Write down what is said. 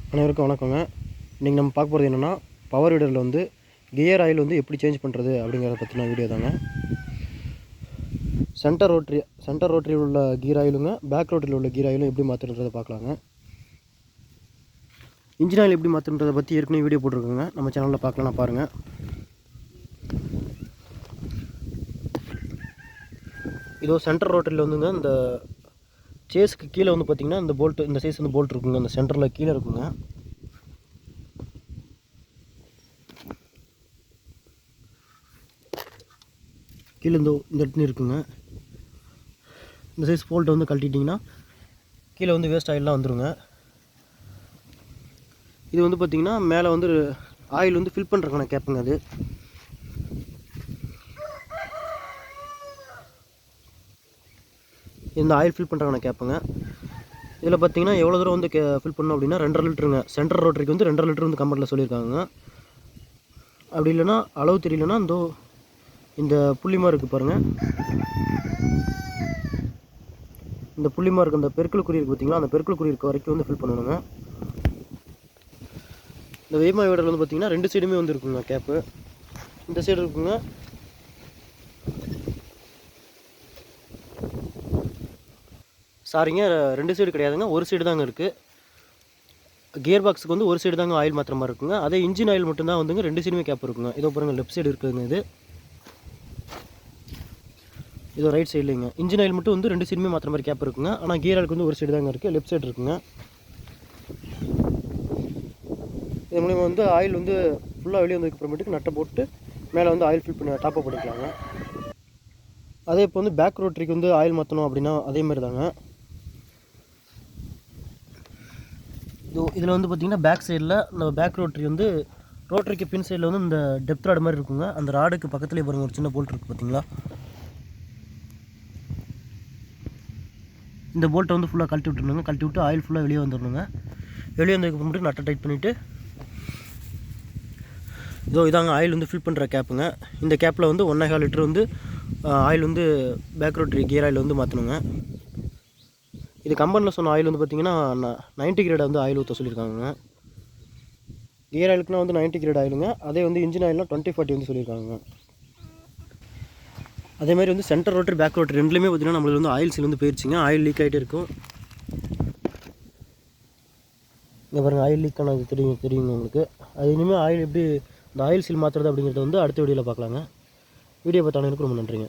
அனைவருக்கும் வணக்கங்க. இன்றைக்கி நம்ம பார்க்க போகிறது என்னென்னா, பவர் வீடரில் வந்து கியர் ஆயில் வந்து எப்படி சேஞ்ச் பண்ணுறது அப்படிங்கிறத பற்றின வீடியோ தாங்க. சென்டர் ரோட்டரியில் உள்ள கீர் ஆயிலுங்க, பேக் ரோட்டரியில் உள்ள கீர் ஆயிலும் எப்படி மாற்றுன்றதை பார்க்கலாங்க. இன்ஜின் ஆயில் எப்படி மாற்றுன்றதை பற்றி ஏற்கனவே வீடியோ போட்டிருக்கோங்க, நம்ம சேனலில் பார்க்கலாம், பாருங்கள். இதோ சென்டர் ரோட்டரியில் வந்துங்க, இந்த சேஸுக்கு கீழே வந்து பார்த்திங்கன்னா இந்த போல்ட்டு, இந்த சைஸ் வந்து போல்ட் இருக்குங்க, இந்த சென்டரில் கீழே இருக்குங்க. கீழே இந்த இடத்துல இருக்குங்க. இந்த சைஸ் போல்ட்டை வந்து கழட்டிட்டிங்கன்னா கீழே வந்து வேஸ்ட் ஆயிலெலாம் வந்துடுங்க. இது வந்து பார்த்திங்கன்னா மேலே வந்து ஆயில் வந்து ஃபில் பண்ணுறதுக்கான கேப்புங்க. அது இந்த ஆயில் ஃபில் பண்ணுறதுக்கான கேப்புங்க. இதில் பார்த்திங்கன்னா எவ்வளோ தூரம் வந்து ஃபில் பண்ணணும் அப்படின்னா 2.5 லிட்டருங்க. சென்டர் ரோட்டரிக்கு வந்து 2.5 லிட்டர் வந்து கம்பெனியில் சொல்லியிருக்காங்க. அப்படி இல்லைன்னா அளவு தெரியலன்னா இந்த புள்ளிமா இருக்குது பாருங்கள், இந்த புள்ளிமா இருக்குது, அந்த பெருக்கல் குறி இருக்குது பார்த்திங்களா, அந்த பெருக்கல் குறி இருக்க வரைக்கும் வந்து ஃபில் பண்ணணுங்க. இந்த வேமா வீடரில் வந்து பார்த்திங்கன்னா 2 சைடுமே வந்து இருக்குங்க கேப்பு. இந்த சைடு இருக்குங்க, சாரிங்க 2 சைடு கிடையாதுங்க, ஒரு சைடு தாங்க இருக்குது. கியர் பாக்ஸுக்கு வந்து ஒரு சைடு தாங்க ஆயில் மாத்திர மாதிரி இருக்குங்க. அதே இன்ஜின் ஆயில் மட்டும்தான் வந்துங்க 2 சைடுமே கேப் இருக்குங்க. இதோ பாருங்கள், லெஃப்ட் சைடு இருக்குதுங்க. இது ரைட் சைட்லைங்க. இன்ஜின் ஆயில் மட்டும் வந்து 2 சைடுமே மாத்திர மாதிரி கேப் இருக்குங்க. ஆனால் கியர் ஆயிலுக்கு வந்து ஒரு சைடு தாங்க இருக்குது, லெஃப்ட் சைடு இருக்குங்க. இது மூலிமா வந்து ஆயில் வந்து ஃபுல்லாக வெளியே வந்ததுக்கு அப்புறமேட்டுக்கு நட்டை போட்டு மேலே வந்து ஆயில் ஃபில் பண்ணி டாப்அப் பண்ணிக்கலாங்க. அதே இப்போ வந்து பேக் ரோட்டரிக்கு வந்து ஆயில் மாற்றணும் அப்படின்னா அதேமாதிரி தாங்க. இதில் வந்து பார்த்திங்கன்னா பேக் சைடில் இந்த பேக் ரோட்டரி வந்து ரோட்டரிக்கு பின் சைடில் வந்து இந்த டெப்த் ராடு மாதிரி இருக்குங்க. அந்த ராடுக்கு பக்கத்துலேயே பாருங்கள் ஒரு சின்ன போல்ட் இருக்குது பார்த்திங்களா. இந்த போல்ட்டை வந்து ஃபுல்லாக கழட்டி விட்டுருணுங்க. கழட்டி விட்டு ஆயில் ஃபுல்லாக வெளியே வந்துடணுங்க. வெளியே வந்ததுக்கு மட்டும் நட்டை டைட் பண்ணிவிட்டு இதாங்க ஆயில் வந்து ஃபில் பண்ணுற கேப்புங்க. இந்த கேப்பில் வந்து 1.25 லிட்டர் வந்து ஆயில் வந்து பேக் ரோட்டரி கியர் ஆயில் வந்து மாற்றணுங்க. இது கம்பெனியில் சொன்ன ஆயில் வந்து பார்த்திங்கன்னா 90 கிரேட் வந்து ஆயில் ஊற்ற சொல்லியிருக்காங்க. கியர் ஆயிலுக்குலாம் வந்து 90 கிரேட் ஆயிலுங்க. அதே வந்து இன்ஜின் ஆயில்னால் 2040 வந்து சொல்லியிருக்காங்க. அதேமாதிரி வந்து சென்டர் ரோட்டரி பேக் ரோட்டரி ரெண்டுலேயுமே பார்த்திங்கன்னா நம்மளுக்கு வந்து ஆயில் சீல் வந்து போயிடுச்சுங்க. ஆயில் லீக் ஆகிட்டே இருக்கும். இங்கே பாருங்கள், ஆயில் லீக் ஆனது தெரியுங்க உங்களுக்கு. அது இனிமேல் ஆயில் எப்படி இந்த ஆயில் சீல் மாற்றுறது அப்படிங்கிறத வந்து அடுத்த வீடியோவில் பார்க்கலாங்க. வீடியோ பார்த்தாலும் எனக்கு ரொம்ப நன்றிங்க.